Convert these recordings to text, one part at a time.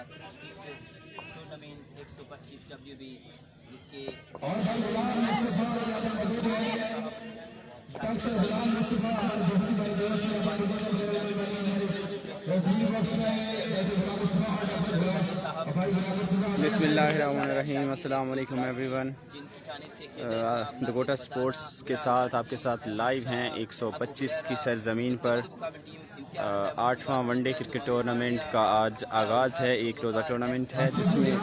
Tournament 125 WB जिसके बिस्मिल्लाहिर्रहमानिर्रहीम। अस्सलाम वालेकुम एवरीवन। दकोटा स्पोर्ट्स के साथ आपके साथ लाइव हैं 125 की सरजमीन पर 8वां वनडे क्रिकेट टूर्नामेंट का आज आगाज़ है। एक रोज़ा टूर्नामेंट है जिसमें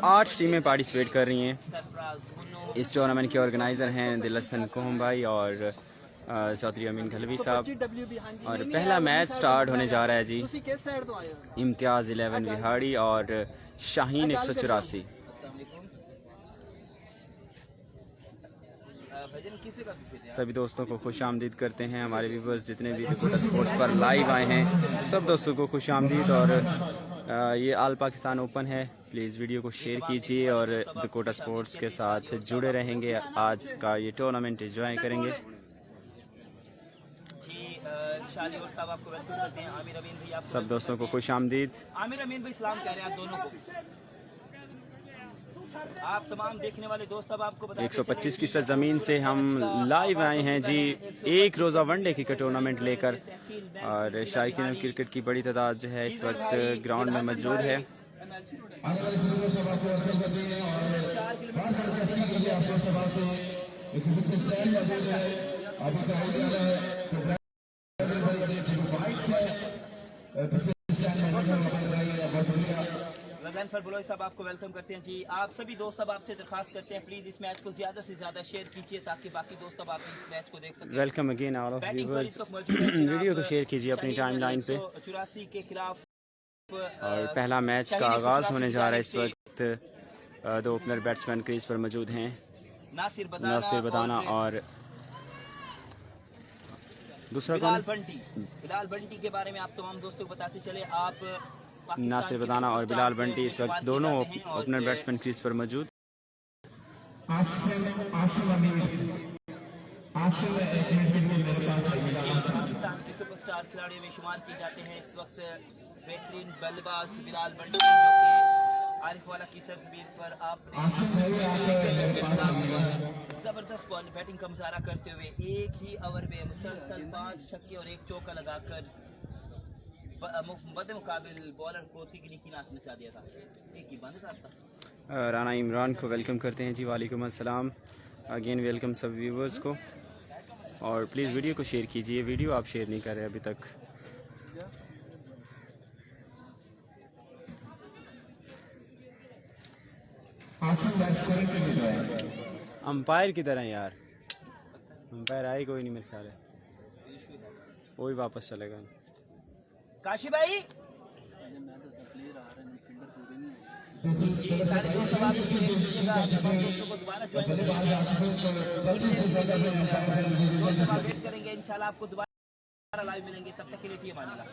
8 टीमें पार्टिसिपेट कर रही हैं। इस टूर्नामेंट के ऑर्गेनाइज़र हैं दिलहसन कोहम भाई और चौधरी अमीन घलवी साहब। और पहला मैच स्टार्ट होने जा रहा है जी। इम्तियाज़ 11 विहाड़ी और शाहीन 184। सभी दोस्तों को खुश आमदीद करते हैं। हमारे व्यूवर्स जितने भी दकोटा स्पोर्ट्स पर लाइव आए हैं सब दोस्तों को खुश आमदीद। और ये आल पाकिस्तान ओपन है। प्लीज़ वीडियो को शेयर कीजिए और दकोटा स्पोर्ट्स के साथ जुड़े रहेंगे। आज का ये टूर्नामेंट एंजॉय करेंगे। सब दोस्तों को खुश आमदीद। आमिर अमीन भाई सलाम कह रहे हैं आप दोनों को। आप तमाम देखने वाले दोस्त अब आपको 125 की सरजमीन से हम लाइव आए हैं जी एक रोज़ा वनडे क्रिकेट टूर्नामेंट लेकर। और शायकीन क्रिकेट की बड़ी तादाद जो है इस वक्त ग्राउंड में मौजूद है। बुलोई साहब आपको वेलकम करते हैं जी। आप सभी दोस्त अब आपसे दरखास्त करते हैं प्लीज इस मैच को ज्यादा से ज्यादा शेयर कीजिए ताकि बाकी दोस्त अब आप इस मैच को देख सकें। Welcome again all of viewers. Video को शेयर कीजिए अपनी टाइमलाइन पे। 84 के खिलाफ और पहला मैच का आगाज होने जा रहा है। इस वक्त दो ओपनर बैट्समैन क्रीज पर मौजूद हैं, नासिर बदाना और दूसरा बिलाल बंटी। बिलाल बंटी के बारे में आप तमाम दोस्तों को बताते चले। आप नासिर बदाना और बिलाल बंटी इस वक्त दोनों ओपनर बैट्समैन क्रीज पर मौजूद। पाकिस्तान के सुपरस्टार खिलाड़ियों में शुमार किए जाते हैं इस वक्त बेहतरीन बल्लेबाज बिलाल बंटी जो कि आरिफ वाला की सरजमीन पर आपने जबरदस्त बॉल बैटिंग का मुजाहरा करते हुए एक ही ओवर में मुसलसल 5 छक्के और 1 चौका लगाकर मुकाबिल बॉलर को तिगनी की नाच नचा दिया था। एक ही बंद था। राना इमरान को वेलकम करते हैं जी। वालेकुम अस्सलाम अगेन। वेलकम सब व्यूवर्स को। और प्लीज़ वीडियो को शेयर कीजिए। वीडियो आप शेयर नहीं कर रहे अभी तक। अंपायर की तरह यार, अंपायर आए कोई नहीं मेरे ख्याल है, वही वापस चलेगा। काशी भाई ये सारे दोस्त अब आपको दोस्तों को दोबारा ज्वाइन करेंगे इंशाल्लाह। आपको दोबारा लाइव मिलेंगे, तब तक के लिए फी अमान अल्लाह।